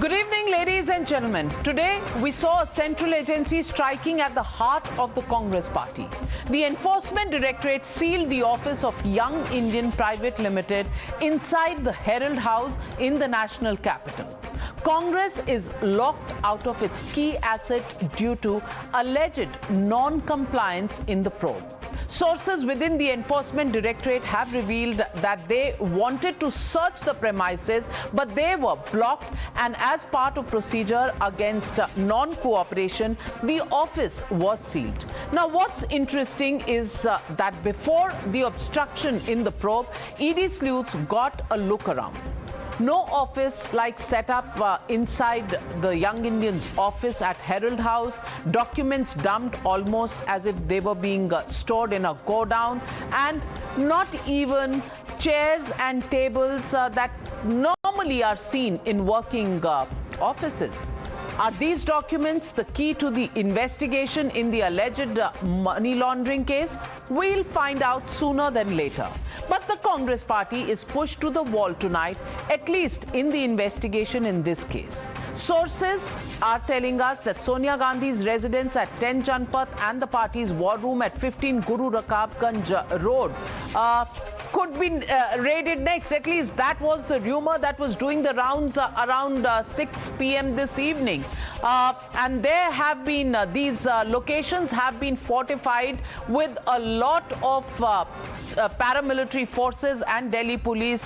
Good evening, ladies and gentlemen. Today, we saw a central agency striking at the heart of the Congress party. The Enforcement Directorate sealed the office of Young Indian Private Limited inside the Herald House in the national capital. Congress is locked out of its key asset due to alleged non-compliance in the probe. Sources within the Enforcement Directorate have revealed that they wanted to search the premises, but they were blocked, and as part of procedure against non-cooperation, the office was sealed. Now, what's interesting is that before the obstruction in the probe, ED sleuths got a look around. No office like set up inside the Young Indians office at Herald House, documents dumped almost as if they were being stored in a godown, and not even chairs and tables that normally are seen in working offices. Are these documents the key to the investigation in the alleged money laundering case? We'll find out sooner than later. But the Congress party is pushed to the wall tonight, at least in the investigation in this case. Sources are telling us that Sonia Gandhi's residence at 10 Janpath and the party's war room at 15 Guru Rakabganj Road could be raided next. At least that was the rumor that was doing the rounds around 6 p.m. this evening. And there have been, these locations have been fortified with a lot of paramilitary forces and Delhi police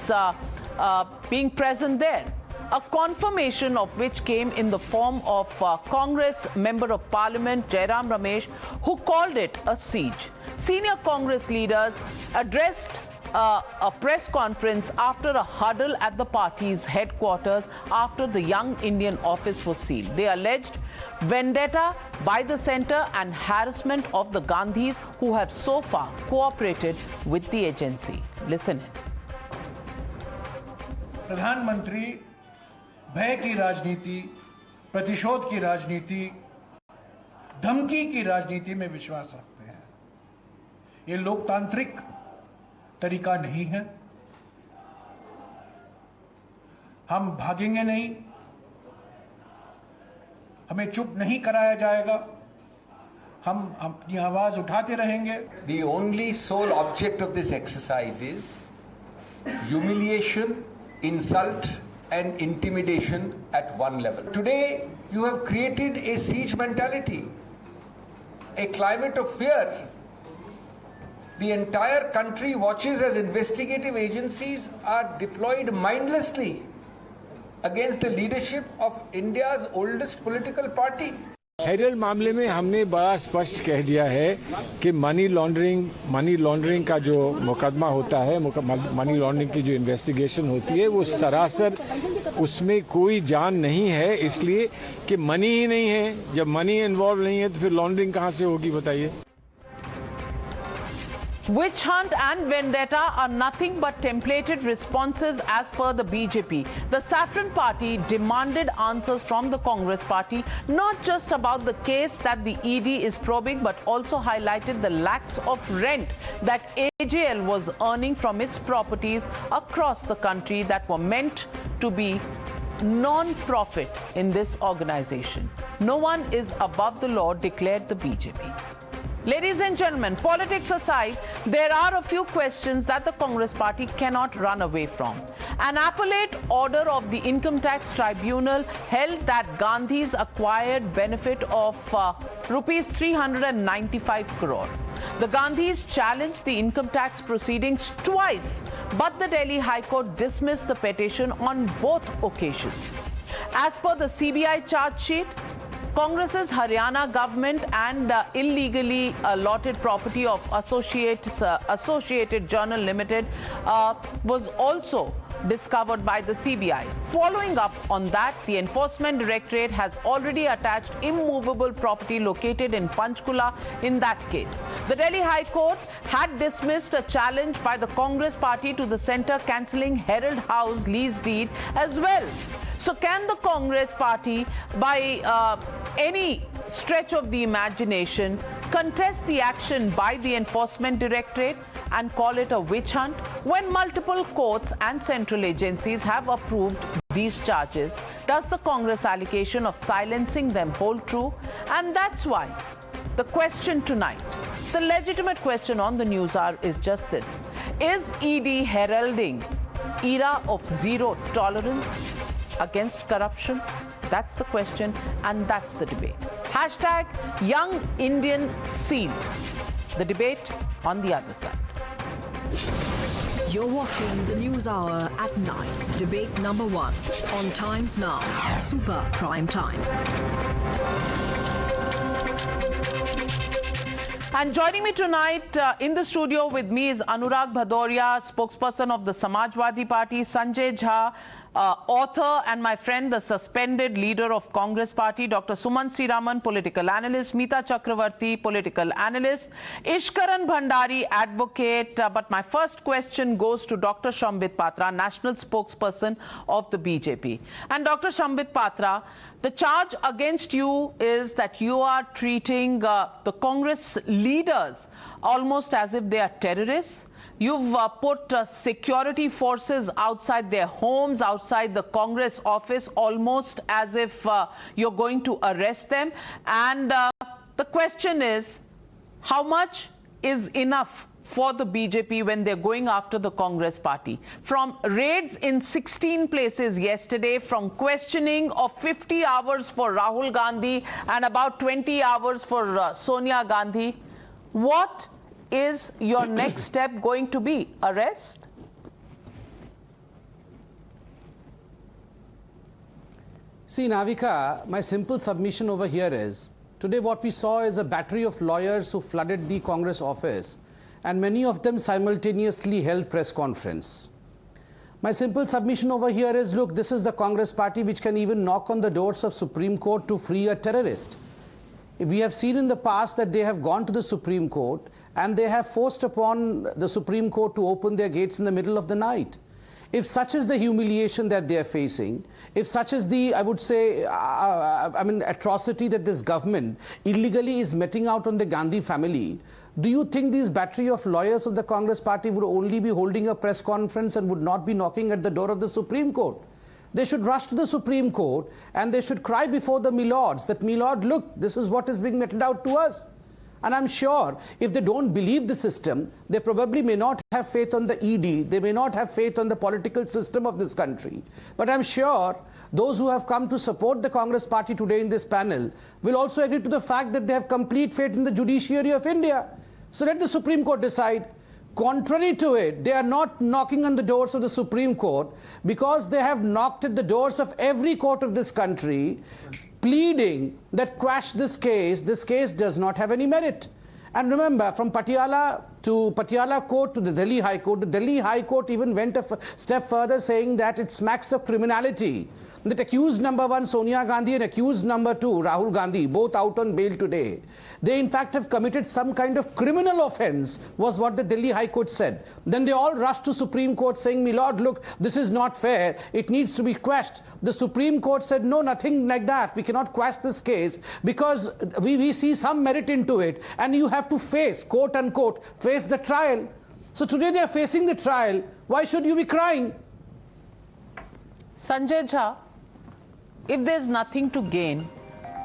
being present there. A confirmation of which came in the form of Congress Member of Parliament Jairam Ramesh, who called it a siege. Senior Congress leaders addressed a press conference after a huddle at the party's headquarters after the Young Indian office was sealed. They alleged vendetta by the centre and harassment of the Gandhis, who have so far cooperated with the agency. Listen in. प्रधानमंत्री भय की राजनीति, प्रतिशोध की राजनीति, धमकी की राजनीति में विश्वास रखते हैं। ये लोकतांत्रिक तरीका नहीं है। हम भागेंगे नहीं, हमें चुप नहीं कराया जाएगा, हम अपनी आवाज उठाते रहेंगे। The only sole object of this exercise is humiliation, insult and intimidation at one level. Today, you have created a siege mentality, a climate of fear. The entire country watches as investigative agencies are deployed mindlessly against the leadership of India's oldest political party. Herald मामले में हमने बड़ा स्पष्ट कह दिया है कि money laundering का जो मुकदमा होता है, मनी लॉन्ड्रिंग की जो इन्वेस्टिगेशन होती है, वो सरासर उसमें कोई जान नहीं है, इसलिए कि मनी ही नहीं है। जब मनी इन्वॉल्व नहीं है तो फिर लॉन्ड्रिंग कहां से होगी, बताइए। Witch hunt and vendetta are nothing but templated responses as per the BJP. The Saffron party demanded answers from the Congress party, not just about the case that the ED is probing, but also highlighted the lakhs of rent that AJL was earning from its properties across the country that were meant to be non-profit in this organization. No one is above the law, declared the BJP. Ladies and gentlemen, politics aside, there are a few questions that the Congress party cannot run away from. An appellate order of the Income Tax Tribunal held that Gandhis acquired benefit of rupees 395 crore. The Gandhis challenged the income tax proceedings twice, but the Delhi High Court dismissed the petition on both occasions. As per the CBI charge sheet, Congress's Haryana government and illegally allotted property of Associated Journal Limited was also discovered by the CBI. Following up on that, the Enforcement Directorate has already attached immovable property located in Panchkula in that case. The Delhi High Court had dismissed a challenge by the Congress party to the centre cancelling Herald House lease deed as well. So can the Congress party, by any stretch of the imagination, contest the action by the Enforcement Directorate and call it a witch hunt when multiple courts and central agencies have approved these charges? Does the Congress allegation of silencing them hold true? And that's why the question tonight, the legitimate question on the news hour is just this. Is ED heralding era of zero tolerance against corruption? That's the question, and that's the debate. Hashtag Young Indian Seal. The debate on the other side. You're watching the News Hour at 9. Debate number 1 on Times Now. Super Prime Time. And joining me tonight in the studio with me is Anurag Bhadoriya, spokesperson of the Samajwadi Party, Sanjay Jha, author, and my friend, the suspended leader of Congress Party, Dr. Sumanth Raman, political analyst, Meeta Chakravarti, political analyst, Ishkaran Bhandari, advocate. But my first question goes to Dr. Sambit Patra, national spokesperson of the BJP. And Dr. Sambit Patra, the charge against you is that you are treating the Congress leaders almost as if they are terrorists. You've put security forces outside their homes, outside the Congress office, almost as if you're going to arrest them. And the question is, how much is enough for the BJP when they're going after the Congress party? From raids in 16 places yesterday, from questioning of 50 hours for Rahul Gandhi and about 20 hours for Sonia Gandhi, what is your next step going to be? Arrest? See, Navika, my simple submission over here is, today what we saw is a battery of lawyers who flooded the Congress office, and many of them simultaneously held press conference. My simple submission over here is, look, this is the Congress party which can even knock on the doors of Supreme Court to free a terrorist. We have seen in the past that they have gone to the Supreme Court and they have forced upon the Supreme Court to open their gates in the middle of the night. If such is the humiliation that they are facing, if such is the, I would say, atrocity that this government illegally is meting out on the Gandhi family, do you think these battery of lawyers of the Congress party would only be holding a press conference and would not be knocking at the door of the Supreme Court? They should rush to the Supreme Court and they should cry before the milords that, milord, look, this is what is being meted out to us. And I'm sure if they don't believe the system, they probably may not have faith on the ED, they may not have faith on the political system of this country. But I'm sure those who have come to support the Congress party today in this panel will also agree to the fact that they have complete faith in the judiciary of India. So let the Supreme Court decide. Contrary to it, they are not knocking on the doors of the Supreme Court because they have knocked at the doors of every court of this country, pleading that quash this case does not have any merit. And remember, from Patiala Court to the Delhi High Court, the Delhi High Court even went a step further, saying that it smacks of criminality. That accused number 1 Sonia Gandhi and accused number 2 Rahul Gandhi, both out on bail today, they in fact have committed some kind of criminal offence, was what the Delhi High Court said. Then they all rushed to Supreme Court saying, milord, look, this is not fair, it needs to be quashed. The Supreme Court said, no, nothing like that, we cannot quash this case because we see some merit into it and you have to face, quote unquote, face the trial. So today they are facing the trial. Why should you be crying? Sanjay Jha, if there's nothing to gain,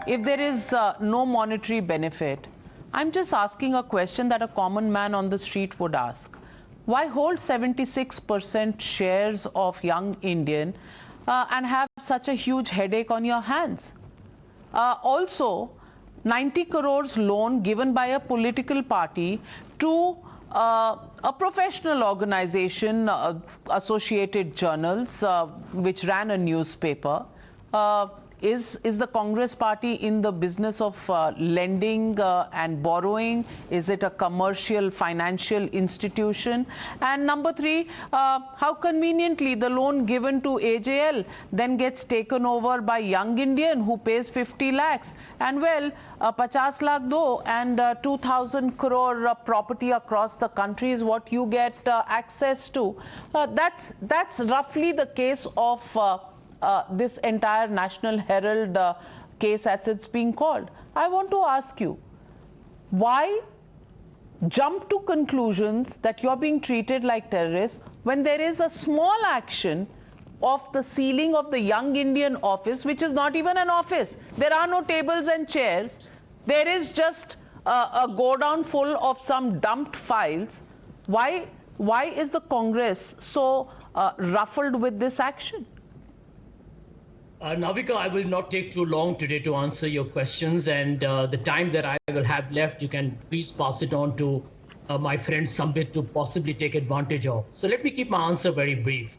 if there is no monetary benefit, I'm just asking a question that a common man on the street would ask. Why hold 76% shares of Young Indian and have such a huge headache on your hands? Also, 90 crores loan given by a political party to a professional organization, Associated Journals, which ran a newspaper. Is the Congress party in the business of lending and borrowing? Is it a commercial financial institution? And number 3, how conveniently the loan given to AJL then gets taken over by Young Indian, who pays 50 lakhs. And well, 50 lakh do and 2,000 crore property across the country is what you get access to. That's roughly the case of this entire National Herald case as it's being called. I want to ask you, why jump to conclusions that you're being treated like terrorists when there is a small action of the ceiling of the Young Indian office, which is not even an office. There are no tables and chairs. There is just a go-down full of some dumped files. Why is the Congress so ruffled with this action? Navika, I will not take too long today to answer your questions, and the time that I will have left, you can please pass it on to my friend Sambit to possibly take advantage of. So let me keep my answer very brief.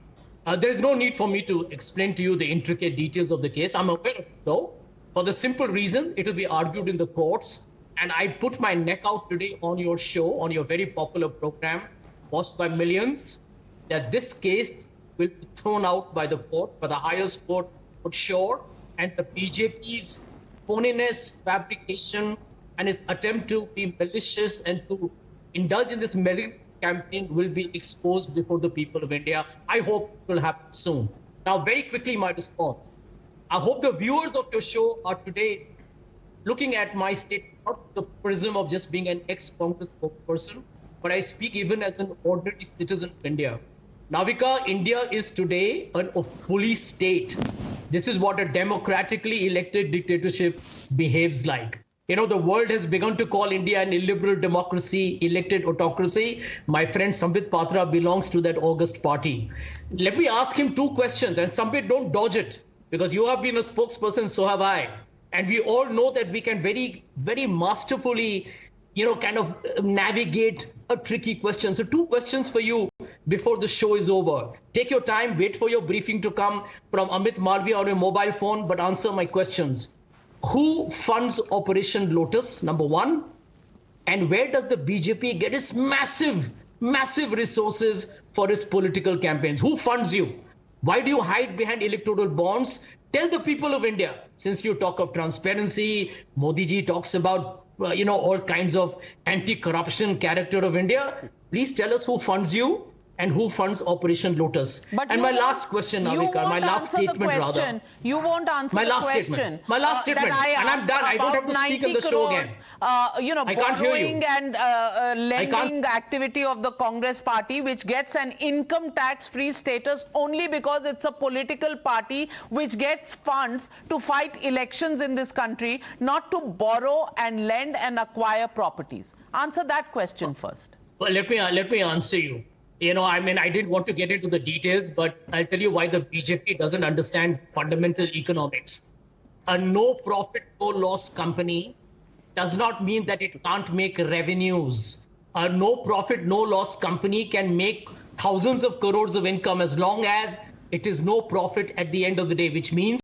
There is no need for me to explain to you the intricate details of the case. I'm aware of it, though, for the simple reason it will be argued in the courts. And I put my neck out today on your show, on your very popular program, watched by millions, that this case will be thrown out by the court, by the highest court for sure. And the BJP's phoniness, fabrication, and its attempt to be malicious and to indulge in this malignant campaign will be exposed before the people of India. I hope it will happen soon. Now, very quickly, my response. I hope the viewers of your show are today looking at my statement, not the prism of just being an ex-Congress spokesperson, but I speak even as an ordinary citizen of India. Navika, India is today a police state. This is what a democratically elected dictatorship behaves like. You know, the world has begun to call India an illiberal democracy, elected autocracy. My friend Sambit Patra belongs to that august party. Let me ask him two questions, and Sambit, don't dodge it, because you have been a spokesperson, so have I. And we all know that we can very, very masterfully, kind of navigate a tricky question. So two questions for you before the show is over. Take your time, wait for your briefing to come from Amit Malviya on your mobile phone, but answer my questions. Who funds Operation Lotus, number one? And where does the BJP get its massive, massive resources for its political campaigns? Who funds you? Why do you hide behind electoral bonds? Tell the people of India, since you talk of transparency, Modi ji talks about, all kinds of anti-corruption character of India. Please tell us who funds you and who funds Operation Lotus. And my last question, Navika, my last statement rather. You won't answer my last the question. Statement. My last statement. And I'm done. I don't have to speak on the show again. I can't hear you. And lending activity of the Congress party, which gets an income tax-free status only because it's a political party which gets funds to fight elections in this country, not to borrow and lend and acquire properties. Answer that question first. Well, let me answer you. I didn't want to get into the details, but I'll tell you why the BJP doesn't understand fundamental economics. A no-profit, no-loss company does not mean that it can't make revenues. A no-profit, no-loss company can make thousands of crores of income as long as it is no profit at the end of the day, which means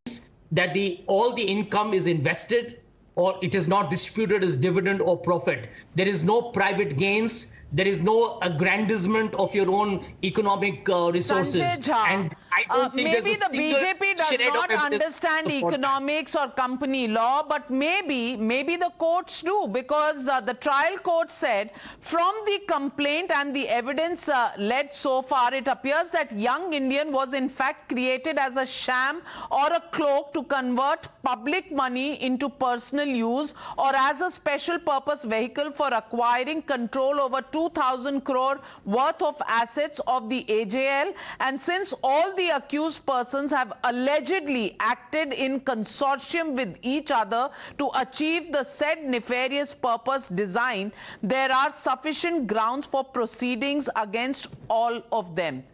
that all the income is invested or it is not distributed as dividend or profit. There is no private gains. There is no aggrandizement of your own economic resources. And I don't think maybe the BJP does not understand economics or company law, but maybe the courts do, because the trial court said from the complaint and the evidence led so far, it appears that Young Indian was in fact created as a sham or a cloak to convert public money into personal use or as a special purpose vehicle for acquiring control over 2,000 crore worth of assets of the AJL. And since all the accused persons have allegedly acted in consortium with each other to achieve the said nefarious purpose design, there are sufficient grounds for proceedings against all of them.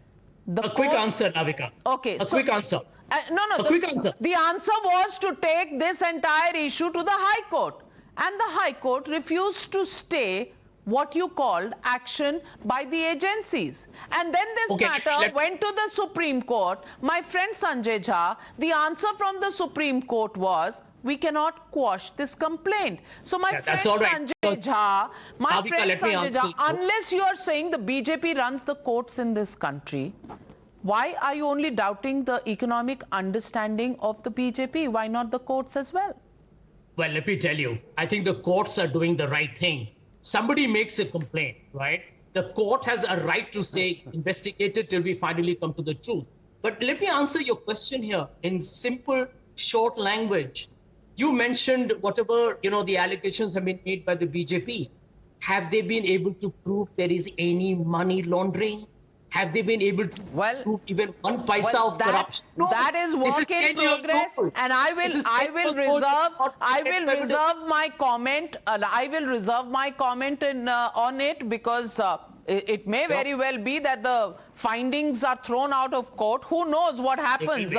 A quick answer, Navika. Okay. A quick answer. Quick answer. The answer was to take this entire issue to the High Court. And the High Court refused to stay what you called action by the agencies. And then this matter went to the Supreme Court. My friend Sanjay Jha, the answer from the Supreme Court was, we cannot quash this complaint. So my friend Sanjay Jha, unless you are saying the BJP runs the courts in this country, why are you only doubting the economic understanding of the BJP? Why not the courts as well? Well, let me tell you, I think the courts are doing the right thing. Somebody makes a complaint, right? The court has a right to say, investigate it till we finally come to the truth. But let me answer your question here in simple, short language. You mentioned whatever, the allegations have been made by the BJP. Have they been able to prove there is any money laundering? Have they been able to prove even one paisa of corruption? No. That is work in progress, and I will reserve my comment. I will reserve my comment on it, because it may very well be that the findings are thrown out of court. Who knows what happens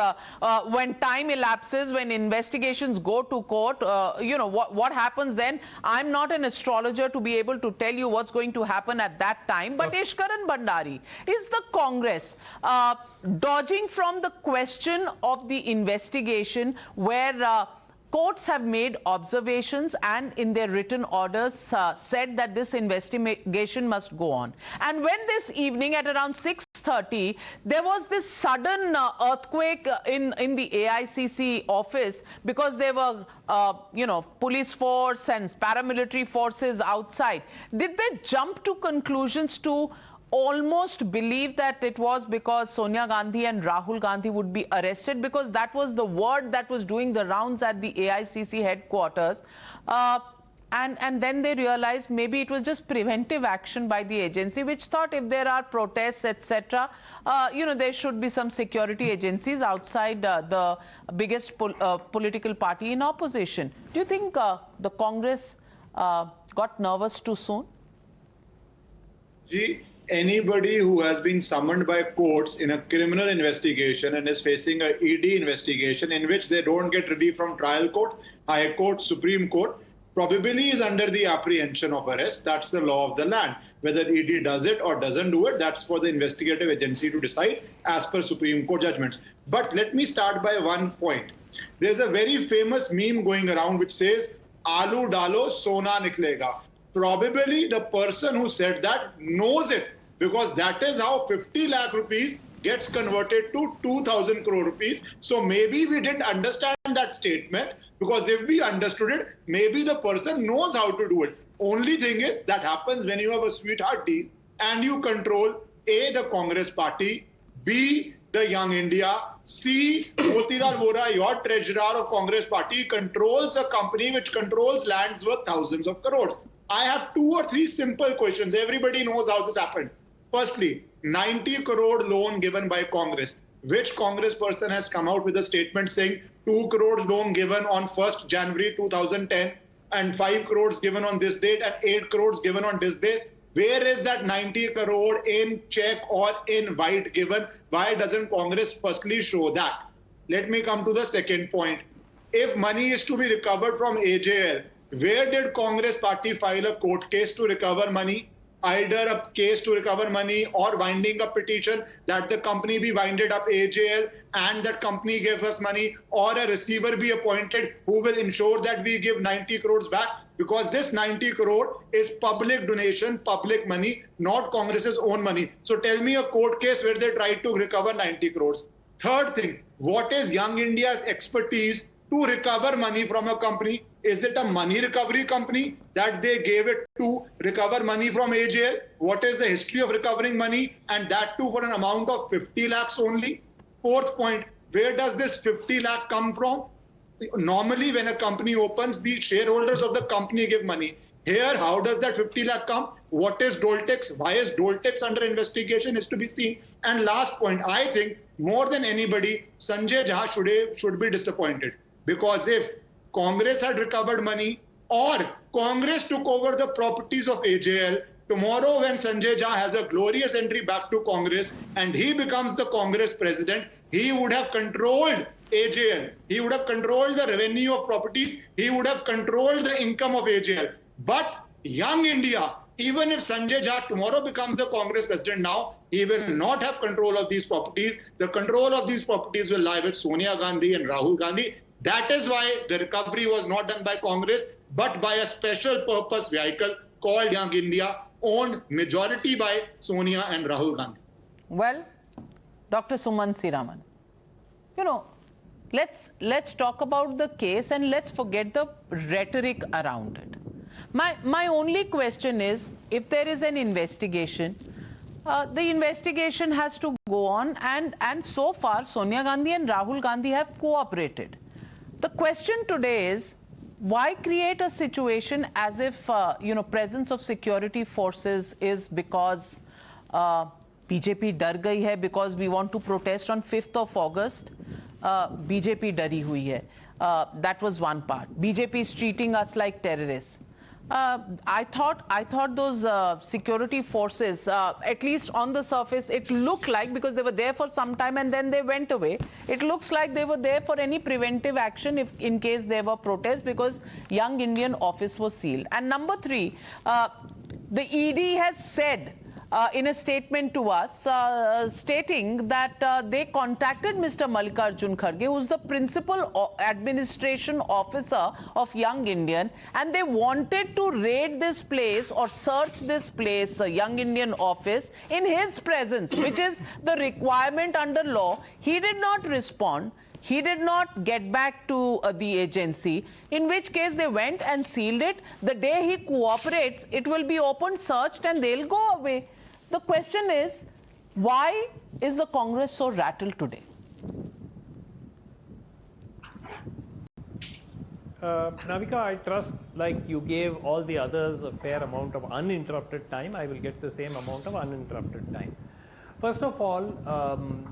when time elapses, when investigations go to court? You know what happens then. I'm not an astrologer to be able to tell you what's going to happen at that time. But Ishkaran Bhandari, is the Congress dodging from the question of the investigation, where courts have made observations and in their written orders said that this investigation must go on? And when this evening at around 6:30, there was this sudden earthquake in the AICC office, because there were, police force and paramilitary forces outside. Did they jump to conclusions to almost believe that it was because Sonia Gandhi and Rahul Gandhi would be arrested, because that was the word that was doing the rounds at the AICC headquarters, and then they realized maybe it was just preventive action by the agency, which thought if there are protests, etc., there should be some security agencies outside the biggest political party in opposition. Do you think the Congress got nervous too soon? Anybody who has been summoned by courts in a criminal investigation and is facing an ED investigation in which they don't get relief from trial court, high court, Supreme Court, probably is under the apprehension of arrest. That's the law of the land. Whether ED does it or doesn't do it, that's for the investigative agency to decide as per Supreme Court judgments. But let me start by one point. There's a very famous meme going around which says, "Alu dalo, sona niklega." Probably the person who said that knows it, because that is how 50 lakh rupees gets converted to 2,000 crore rupees. So maybe we didn't understand that statement, because if we understood it, maybe the person knows how to do it. Only thing is, that happens when you have a sweetheart deal and you control A, the Congress party, B, the Young India, C, Motilal Vora, your treasurer of Congress party, controls a company which controls lands worth thousands of crores. I have 2 or 3 simple questions. Everybody knows how this happened. Firstly, 90 crore loan given by Congress. Which Congress person has come out with a statement saying 2 crores loan given on 1st January 2010 and 5 crores given on this date and 8 crores given on this date? Where is that 90 crore in check or in white given? Why doesn't Congress firstly show that? Let me come to the second point. If money is to be recovered from AJL, where did Congress party file a court case to recover money? Either a case to recover money or winding up petition that the company be winded up AJL and that company gave us money, or a receiver be appointed who will ensure that we give 90 crores back, because this 90 crore is public donation, public money, not Congress's own money. So tell me a court case where they tried to recover 90 crores. Third thing, what is Young India's expertise to recover money from a company? Is it a money recovery company that they gave it to recover money from AJL? What is the history of recovering money, and that too for an amount of 50 lakhs only? Fourth point, where does this 50 lakh come from? Normally when a company opens, the shareholders of the company give money. Here, how does that 50 lakh come? What is Doltex? Why is Doltex under investigation is to be seen. And last point, I think more than anybody, Sanjay Jha should be disappointed, because if Congress had recovered money or Congress took over the properties of AJL, tomorrow when Sanjay Jha has a glorious entry back to Congress and he becomes the Congress president, he would have controlled AJL. He would have controlled the revenue of properties. He would have controlled the income of AJL. But Young India, even if Sanjay Jha tomorrow becomes the Congress president now, he will not have control of these properties. The control of these properties will lie with Sonia Gandhi and Rahul Gandhi. That is why the recovery was not done by Congress, but by a special purpose vehicle called Young India, owned majority by Sonia and Rahul Gandhi. Well, Dr. Sumanth Raman, let's talk about the case and let's forget the rhetoric around it. My only question is, if there is an investigation, the investigation has to go on, and so far Sonia Gandhi and Rahul Gandhi have cooperated. The question today is, why create a situation as if, presence of security forces is because BJP डर गई है because we want to protest on 5th of August. BJP डरी हुई है. That was one part. BJP is treating us like terrorists. I thought those security forces, at least on the surface, it looked like, because they were there for some time and then they went away, it looks like they were there for any preventive action if in case there were protests, because Young Indian office was sealed. And number 3, the ED has said in a statement to us, stating that they contacted Mr. Mallikarjun Kharge, who is the principal administration officer of Young Indian, and they wanted to raid this place or search this place, Young Indian office, in his presence, which is the requirement under law. He did not respond. He did not get back to the agency, in which case they went and sealed it. The day he cooperates, it will be opened, searched, and they'll go away. The question is, why is the Congress so rattled today? Navika, I trust, like you gave all the others a fair amount of uninterrupted time, I will get the same amount of uninterrupted time. First of all,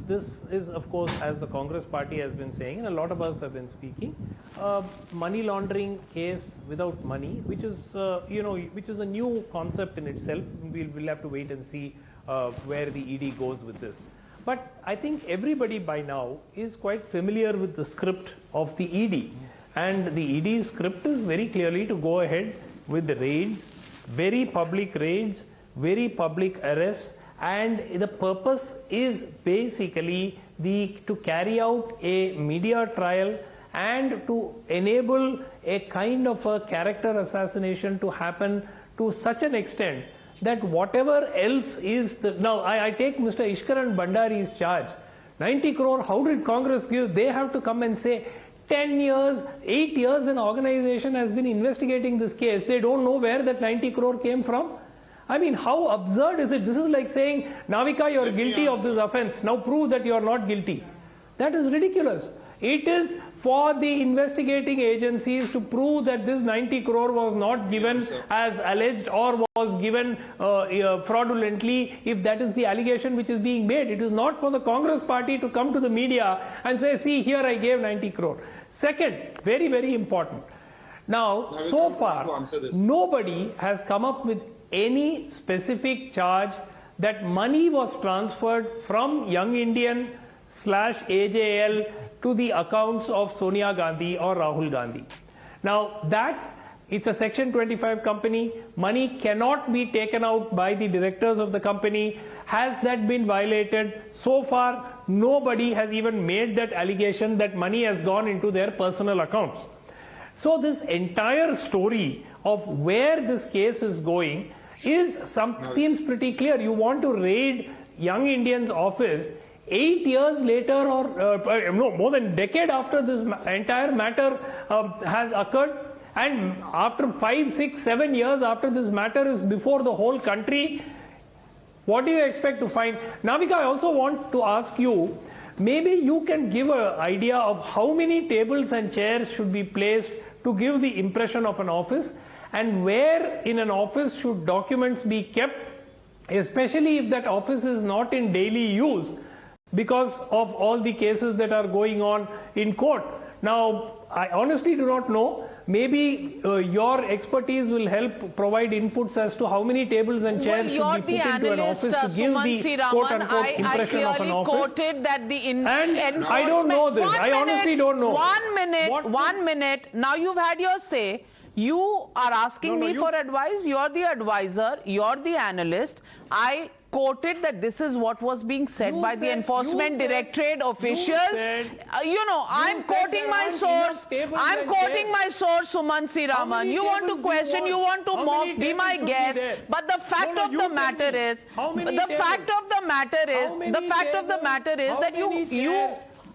this is, of course, as the Congress party has been saying, and a lot of us have been speaking, money laundering case without money, which is, which is a new concept in itself. We'll have to wait and see where the ED goes with this. But I think everybody by now is quite familiar with the script of the ED. And the ED script is very clearly to go ahead with the raids, very public raids, very public arrests, and the purpose is basically to carry out a media trial and to enable a kind of a character assassination to happen to such an extent that whatever else is now I take Mr. Ishkaran Bhandari's charge. 90 crore, how did Congress give? They have to come and say 10 years, 8 years an organization has been investigating this case. They don't know where that 90 crore came from. I mean, how absurd is it? This is like saying, Navika, you are guilty of this offense. Now prove that you are not guilty. That is ridiculous. It is for the investigating agencies to prove that this 90 crore was not given as alleged or was given fraudulently, if that is the allegation which is being made. It is not for the Congress party to come to the media and say, see, here I gave 90 crore. Second, very, very important. Now, so far, nobody has come up with any specific charge that money was transferred from Young Indian / AJL to the accounts of Sonia Gandhi or Rahul Gandhi. Now that, it's a Section 25 company, money cannot be taken out by the directors of the company. Has that been violated? So far, nobody has even made that allegation that money has gone into their personal accounts. So this entire story of where this case is going seems pretty clear. You want to raid Young Indian's office 8 years later, or no, more than a decade after this entire matter has occurred, and after 5, 6, 7 years after this matter is before the whole country. What do you expect to find? Navika, I also want to ask you, maybe you can give an idea of how many tables and chairs should be placed to give the impression of an office, and where in an office should documents be kept, especially if that office is not in daily use because of all the cases that are going on in court. Now, I honestly do not know. Maybe your expertise will help provide inputs as to how many tables and chairs should be put into an office to give the quote-unquote impression of an office. Quoted that the and I don't know this. I honestly don't know. 1 minute, 1 minute. Now you've had your say. You are asking me for advice. You're the advisor. You're the analyst. I quoted that this is what was being said by the Enforcement Directorate officials. I'm quoting my source. I'm quoting my source, Sumanth Raman. You want to question, you want to mock, be my guest. But the fact of the matter is, that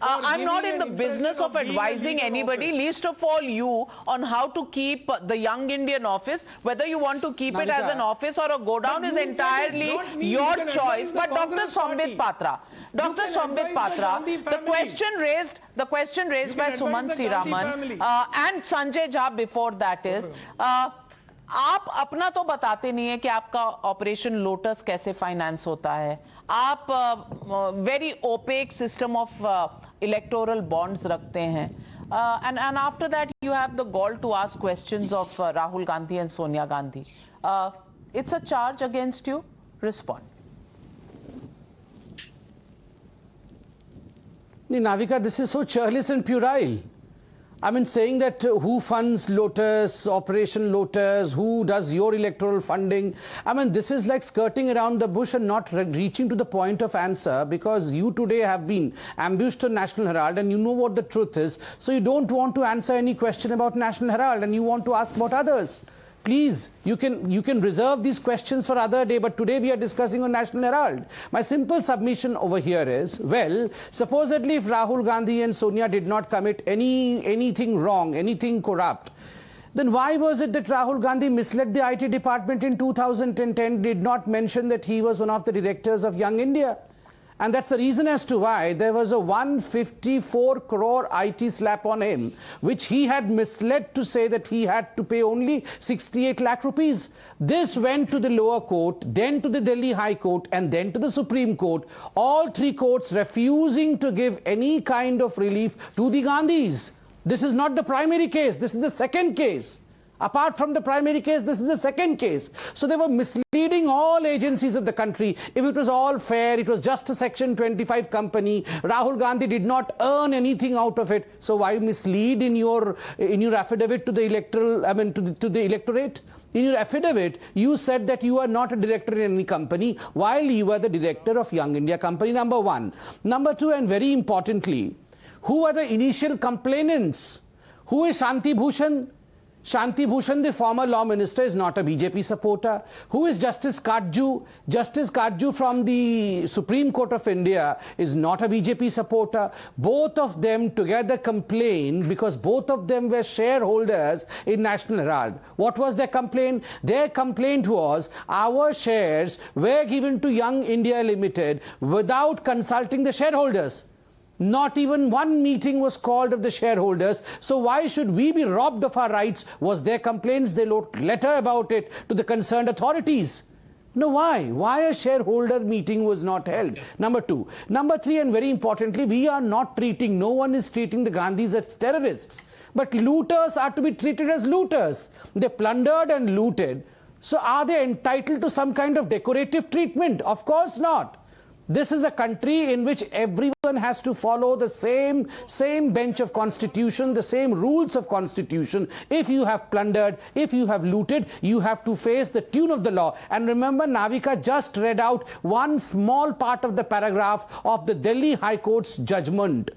I'm not in the business of advising anybody, least of all you, on how to keep the Young Indian office. Whether you want to keep it as an office or a go down is entirely your choice. But Dr. Sambit Patra, the question raised by Sumanth Raman and Sanjay Jha before that is, आप अपना तो बताते नहीं है कि आपका operation lotus कैसे finance होता है. आप very opaque system of electoral bonds रखते हैं. And after that you have the gall to ask questions of Rahul Gandhi and Sonia Gandhi. It's a charge against you. Respond. Navika, this is so churlish and puerile. I mean, saying that who funds Lotus, Operation Lotus, who does your electoral funding. I mean, this is like skirting around the bush and not reaching to the point of answer, because you today have been ambushed on National Herald and you know what the truth is. So you don't want to answer any question about National Herald and you want to ask about others. Please, you can reserve these questions for other day, but today we are discussing on National Herald. My simple submission over here is, well, supposedly if Rahul Gandhi and Sonia did not commit anything wrong, anything corrupt, then why was it that Rahul Gandhi misled the IT department in 2010, did not mention that he was one of the directors of Young India? And that's the reason as to why there was a 154 crore IT slap on him, which he had misled to say that he had to pay only 68 lakh rupees. This went to the lower court, then to the Delhi High Court, and then to the Supreme Court. All three courts refusing to give any kind of relief to the Gandhis. This is not the primary case, this is the second case. Apart from the primary case, this is the second case. So they were misleading all agencies of the country. If it was all fair, it was just a Section 25 company, Rahul Gandhi did not earn anything out of it. So why mislead in your affidavit to the electoral, to the electorate? In your affidavit, you said that you are not a director in any company, while you are the director of Young India Company, number one. Number two, and very importantly, who are the initial complainants? Who is Shanti Bhushan? Shanti Bhushan, the former law minister, is not a BJP supporter. Who is Justice Katju? Justice Katju from the Supreme Court of India is not a BJP supporter. Both of them together complained because both of them were shareholders in National Herald. What was their complaint? Their complaint was our shares were given to Young India Limited without consulting the shareholders. Not even one meeting was called of the shareholders. So why should we be robbed of our rights? Was their complaints. They wrote letter about it to the concerned authorities. No, why? Why a shareholder meeting was not held? Number two. Number three, and very importantly, we are not treating, no one is treating the Gandhis as terrorists. But looters are to be treated as looters. They plundered and looted. So are they entitled to some kind of decorative treatment? Of course not. This is a country in which everyone has to follow the same bench of constitution, the same rules of constitution. If you have plundered, if you have looted, you have to face the tune of the law. And remember, Navika just read out one small part of the paragraph of the Delhi High Court's judgment.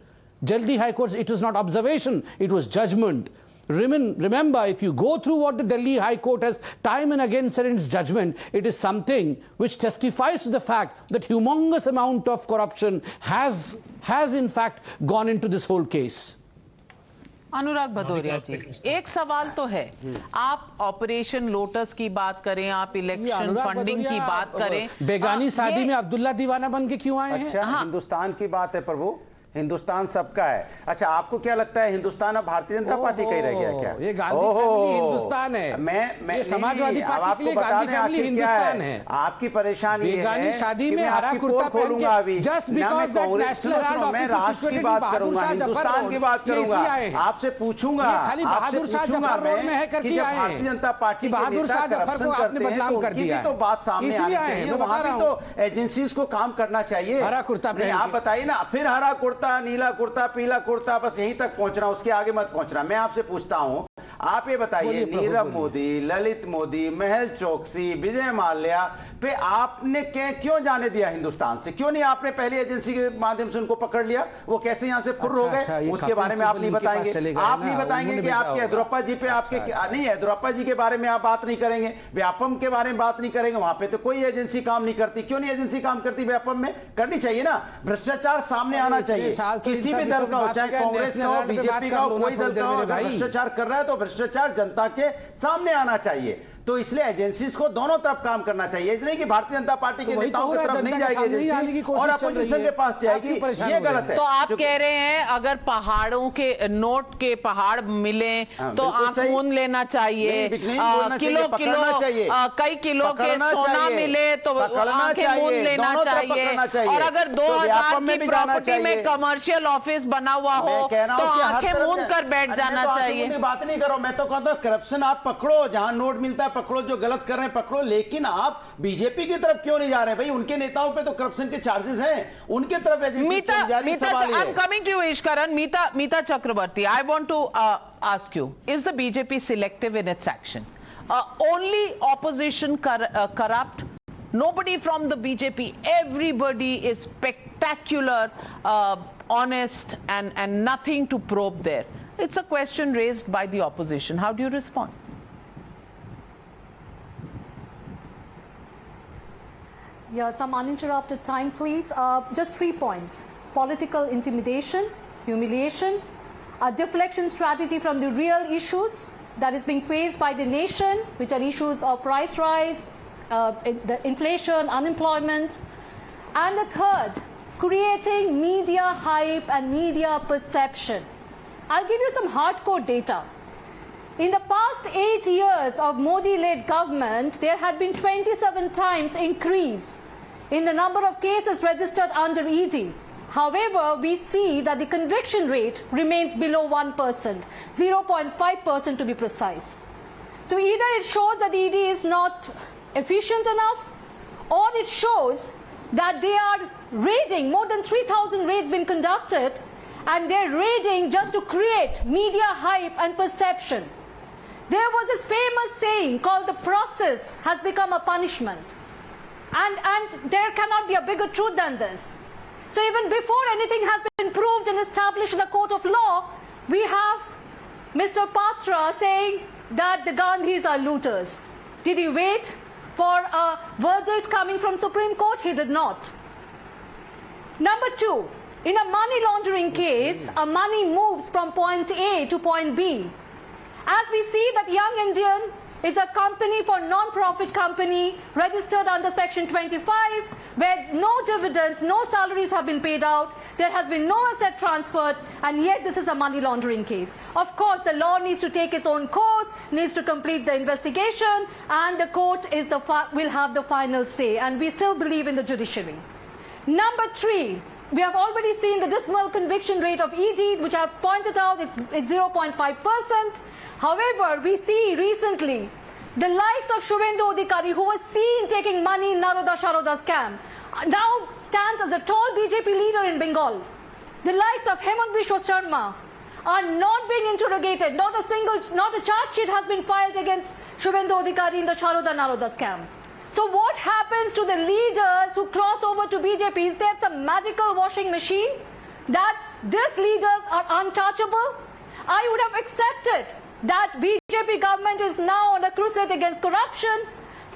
Delhi High Court, it was not observation, it was judgment. Remember, if you go through what the Delhi High Court has time and again said in its judgment, it is something which testifies to the fact that humongous amount of corruption has in fact gone into this whole case. अनुराग भदौरिया जी, एक सवाल तो है, आप operation lotus की बात करें, आप election funding की बात करें, बेगानी शादी में अब्दुल्ला दीवाना बन के क्यों आए हैं? अच्छा, हिंदुस्तान की बात है प्रभु, हिंदुस्तान सबका है. अच्छा, आपको क्या लगता है हिंदुस्तान अब भारतीय जनता पार्टी का ही रह गया क्या? ये गांधी फैमिली हिंदुस्तान है. मैं समाजवादी पार्टी के लिए गांधी फैमिली हिंदुस्तान है. आपकी परेशानी है बेगानी शादी में हरा कुर्ता खोलूंगा अभी. Just because that national Herald office, मैं राष्ट्र की बात करूंगा, हिंदुस्तान की बात करूंगा, आपसे पूछूंगा, खाली बहादुर शाह जफर रोड में है करके आए हैं. भारतीय जनता पार्टी बहादुर शाह जफर को आपने बदनाम कर दिया, तो बात सामने आनी चाहिए. वहां भी तो एजेंसीज को काम करना चाहिए. हरा कुर्ता, आप बताइए ना, फिर हरा कुर्ता, नीला कुर्ता, पीला कुर्ता, बस यहीं तक पहुंचना, उसके आगे मत पहुंचना. मैं आपसे पूछता हूं, आप ये बताइए, नीरव मोदी, ललित मोदी, महल चौकसी, विजय माल्या पे आपने क्यों जाने दिया हिंदुस्तान से? क्यों नहीं आपने पहली एजेंसी के माध्यम से उनको पकड़ लिया? वो कैसे यहां से फुर्र हो गए, उसके बारे में आप नहीं बताएंगे. आप नहीं बताएंगे कि आपके येदियुरप्पा जी पे आपके नहीं, येदियुरप्पा जी के बारे में आप बात नहीं करेंगे, व्यापम के बारे में बात नहीं करेंगे. वहां पे तो कोई एजेंसी काम नहीं करती. क्यों नहीं एजेंसी काम करती? व्यापम में करनी चाहिए ना. भ्रष्टाचार सामने आना चाहिए, किसी भी दल का हो, चाहे कांग्रेस का हो, बीजेपी का हो, कोई दल का हो. भ्रष्टाचार कर रहा है तो भ्रष्टाचार जनता के सामने आना चाहिए. तो इसलिए एजेंसीज को दोनों तरफ काम करना चाहिए, इसलिए कि भारतीय जनता पार्टी के नेताओं की तरफ नहीं जाएगी एजेंसी और अपोजिशन के पास जाएगी, ये गलत है। तो आप कह रहे हैं अगर पहाड़ों के नोट के पहाड़ मिले तो आंख मूंद लेना चाहिए, किलो कई किलो के सोना मिले तो आंखें मूंद लेना चाहिए, और अगर 2000 की प्रॉपर्टी में कमर्शियल ऑफिस बना हुआ हो तो आंखें मूंद कर बैठ जाना चाहिए। बात नहीं करो, मैं तो कहता हूं करप्शन आप पकड़ो, जहां नोट मिलता है पकड़ो, जो गलत कर रहे हैं पकड़ो, लेकिन आप बीजेपी की तरफ क्यों नहीं जा रहे हैं? भाई उनके नेताओं पे तो करप्शन के चार्जेस हैं, उनके तरफ I am coming to Eswaran. Meeta Chakraborty, I want to ask you, is the BJP selective in its action? Only opposition corrupt? Nobody from the BJP, everybody is spectacular, honest, and nothing to probe there. It's a question raised by the opposition. How do you respond? Yeah, some uninterrupted time, please. Just 3 points. Political intimidation, humiliation, a deflection strategy from the real issues that is being faced by the nation, which are issues of price rise, the inflation, unemployment. And the third, creating media hype and media perception. I'll give you some hardcore data. In the past 8 years of Modi-led government, there had been 27 times increase in the number of cases registered under ED. However, we see that the conviction rate remains below 1%, 0.5% to be precise. So either it shows that the ED is not efficient enough, or it shows that they are raiding. More than 3,000 raids been conducted, and they're raiding just to create media hype and perception. There was this famous saying called the process has become a punishment. And there cannot be a bigger truth than this. So even before anything has been proved and established in a court of law, we have Mr. Patra saying that the Gandhis are looters. Did he wait for a verdict coming from Supreme Court? He did not. Number 2, in a money laundering case, money moves from point A to point B. As we see that Young Indian is a company for non-profit company registered under Section 25, where no dividends, no salaries have been paid out, there has been no asset transferred, and yet this is a money laundering case. Of course, the law needs to take its own course, needs to complete the investigation, and the court will have the final say, and we still believe in the judiciary. Number 3, we have already seen the dismal conviction rate of ED, which I have pointed out, it's 0.5%. However, we see recently the likes of Shubhendu Adhikari, who was seen taking money in Naroda Sharoda scam, now stands as a tall BJP leader in Bengal. The likes of Hemant Biswa Sharma are not being interrogated. Not a charge sheet has been filed against Shubhendu Adhikari in the Sharoda Naroda scam. So what happens to the leaders who cross over to BJP? Is there some magical washing machine that these leaders are untouchable? I would have accepted that BJP government is now on a crusade against corruption,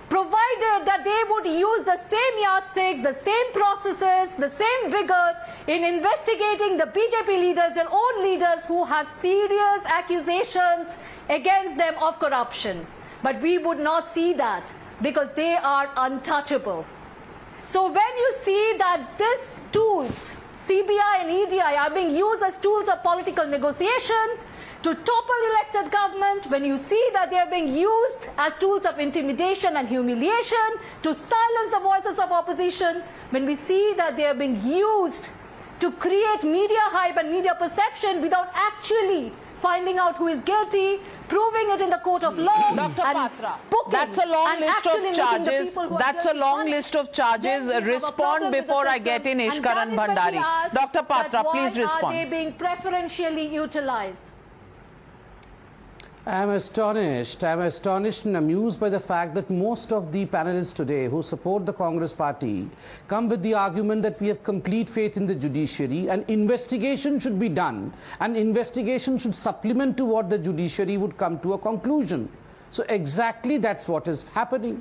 provided that they would use the same yardsticks, the same processes, the same vigor in investigating the BJP leaders, their own leaders who have serious accusations against them of corruption. But we would not see that because they are untouchable. So when you see that these tools, CBI and EDI, are being used as tools of political negotiation, to topple elected government, when you see that they are being used as tools of intimidation and humiliation, to silence the voices of opposition, when we see that they are being used to create media hype and media perception without actually finding out who is guilty, proving it in the court of law, Dr. Patra, that's a long list of charges. That's a long list of charges. Respond before I get in Ishkaran Bhandari. Dr. Patra, please respond. Why are they being preferentially utilized? I'm astonished and amused by the fact that most of the panelists today who support the Congress party come with the argument that we have complete faith in the judiciary and investigation should be done, and investigation should supplement to what the judiciary would come to a conclusion. So exactly that's what is happening.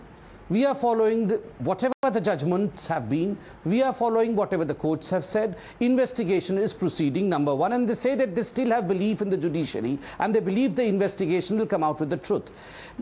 We are following whatever the judgments have been. We are following whatever the courts have said. Investigation is proceeding, number one. And they say that they still have belief in the judiciary and they believe the investigation will come out with the truth.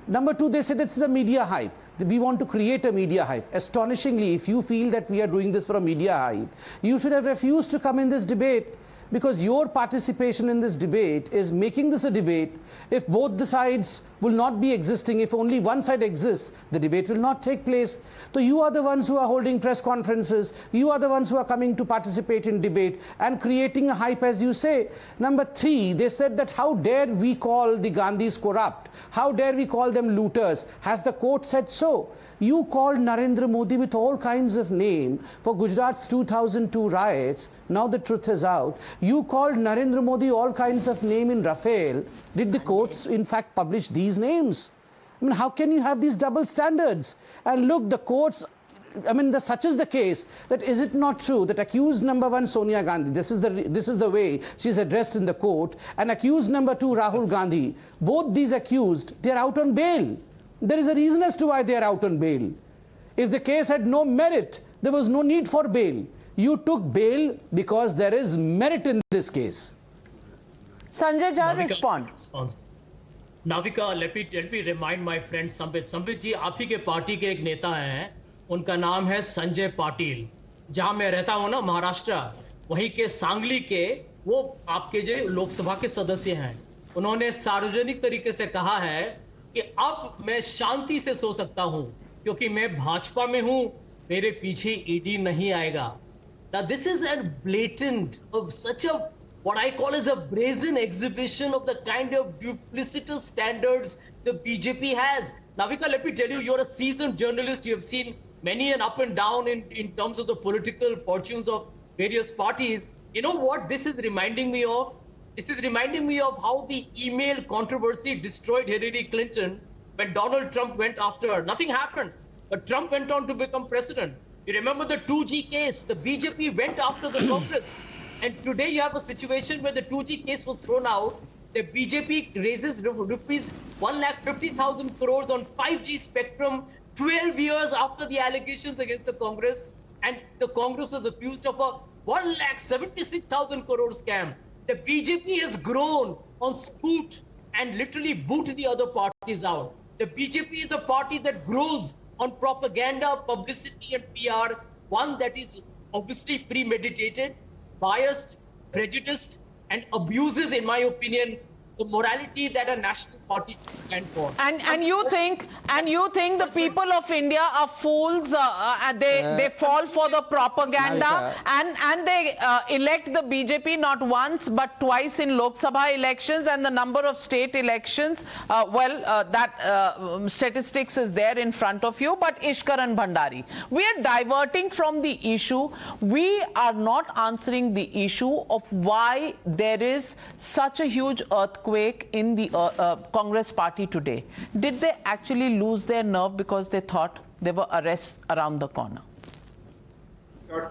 Number two, they say this is a media hype. We want to create a media hype. Astonishingly, if you feel that we are doing this for a media hype, you should have refused to come in this debate, because your participation in this debate is making this a debate. If both the sides will not be existing, if only one side exists, the debate will not take place. So you are the ones who are holding press conferences, you are the ones who are coming to participate in debate and creating a hype, as you say. Number three, they said that how dare we call the Gandhis corrupt? How dare we call them looters? Has the court said so? You called Narendra Modi with all kinds of name for Gujarat's 2002 riots. Now the truth is out. You called Narendra Modi all kinds of name in Rafale. Did the courts in fact publish these names? I mean, how can you have these double standards? And look, the courts, I mean, such is the case that is it not true that accused number one Sonia Gandhi, this is the way she is addressed in the court, and accused number two Rahul Gandhi, both these accused, they are out on bail. There is a reason as to why they are out on bail. If the case had no merit, there was no need for bail. You took bail because there is merit in this case. Sanjay Jha, Navika, respond. Navika, let me remind my friend Sambit. Sambit जी, आप ही के party के एक नेता हैं, उनका नाम है संजय पाटिल. जहां मैं रहता हूं ना, महाराष्ट्र, वहीं के सांगली के वो आपके जो लोकसभा के सदस्य हैं, उन्होंने सार्वजनिक तरीके से कहा है कि अब मैं शांति से सो सकता हूं क्योंकि मैं भाजपा में हूं, मेरे पीछे ईडी नहीं आएगा. Now this is a blatant of such a what I call as a brazen exhibition of the kind of duplicitous standards the BJP has. Navika, let me tell you, you're a seasoned journalist. You have seen many an up and down in terms of the political fortunes of various parties. You know what this is reminding me of? This is reminding me of how the email controversy destroyed Hillary Clinton when Donald Trump went after her. Nothing happened, but Trump went on to become president. You remember the 2G case? The BJP went after the Congress. And today you have a situation where the 2G case was thrown out. The BJP raises rupees 1,50,000 crores on 5G spectrum 12 years after the allegations against the Congress. And the Congress was accused of a 1,76,000 crore scam. The BJP has grown on scoot and literally boot the other parties out. The BJP is a party that grows on propaganda, publicity and PR, one that is obviously premeditated, biased, prejudiced and abuses, in my opinion, the morality that a national party should stand for. And you think the people of India are fools? They fall for the propaganda and they elect the BJP not once but twice in Lok Sabha elections, and the number of state elections. That statistics is there in front of you. But Ishkaran Bhandari, we are diverting from the issue. We are not answering the issue of why there is such a huge earthquake in the Congress party today. Did they actually lose their nerve because they thought there were arrests around the corner?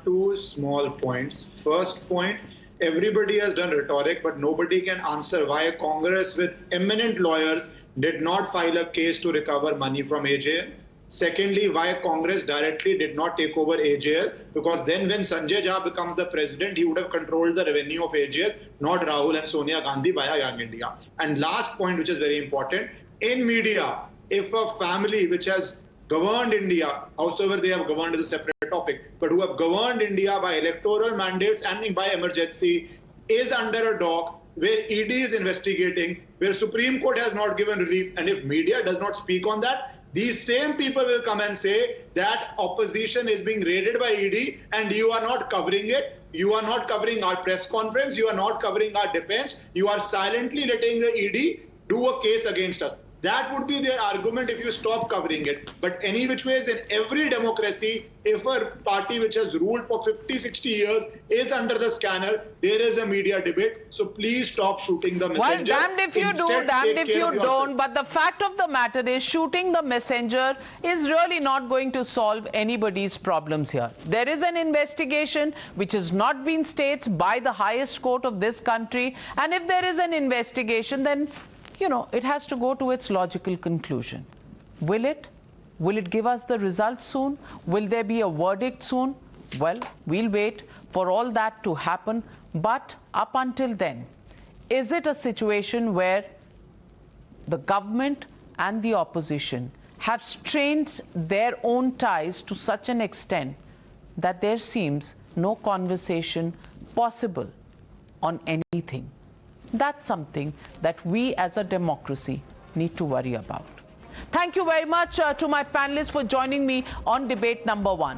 Two small points. First point, everybody has done rhetoric, but nobody can answer why Congress with eminent lawyers did not file a case to recover money from AJL. Secondly, why Congress directly did not take over AJL, because then when Sanjay Jha becomes the president, he would have controlled the revenue of AJL, not Rahul and Sonia Gandhi via Young India. And last point, which is very important, in media, if a family which has governed India, howsoever they have governed is a separate topic, but who have governed India by electoral mandates and by emergency, is under a dock where ED is investigating, where Supreme Court has not given relief, and if media does not speak on that, these same people will come and say that opposition is being raided by ED and you are not covering it, you are not covering our press conference, you are not covering our defense, you are silently letting the ED do a case against us. That would be their argument if you stop covering it. But any which ways, in every democracy, if a party which has ruled for 50, 60 years is under the scanner, there is a media debate. So please stop shooting the messenger. Well, damned if you do, damned if you don't. But the fact of the matter is, shooting the messenger is really not going to solve anybody's problems here. There is an investigation which has not been staged by the highest court of this country. And if there is an investigation, then, you know, it has to go to its logical conclusion. Will it? Will it give us the results soon? Will there be a verdict soon? Well, we'll wait for all that to happen. But up until then, is it a situation where the government and the opposition have strained their own ties to such an extent that there seems no conversation possible on anything? That's something that we as a democracy need to worry about. Thank you very much to my panelists for joining me on debate number 1.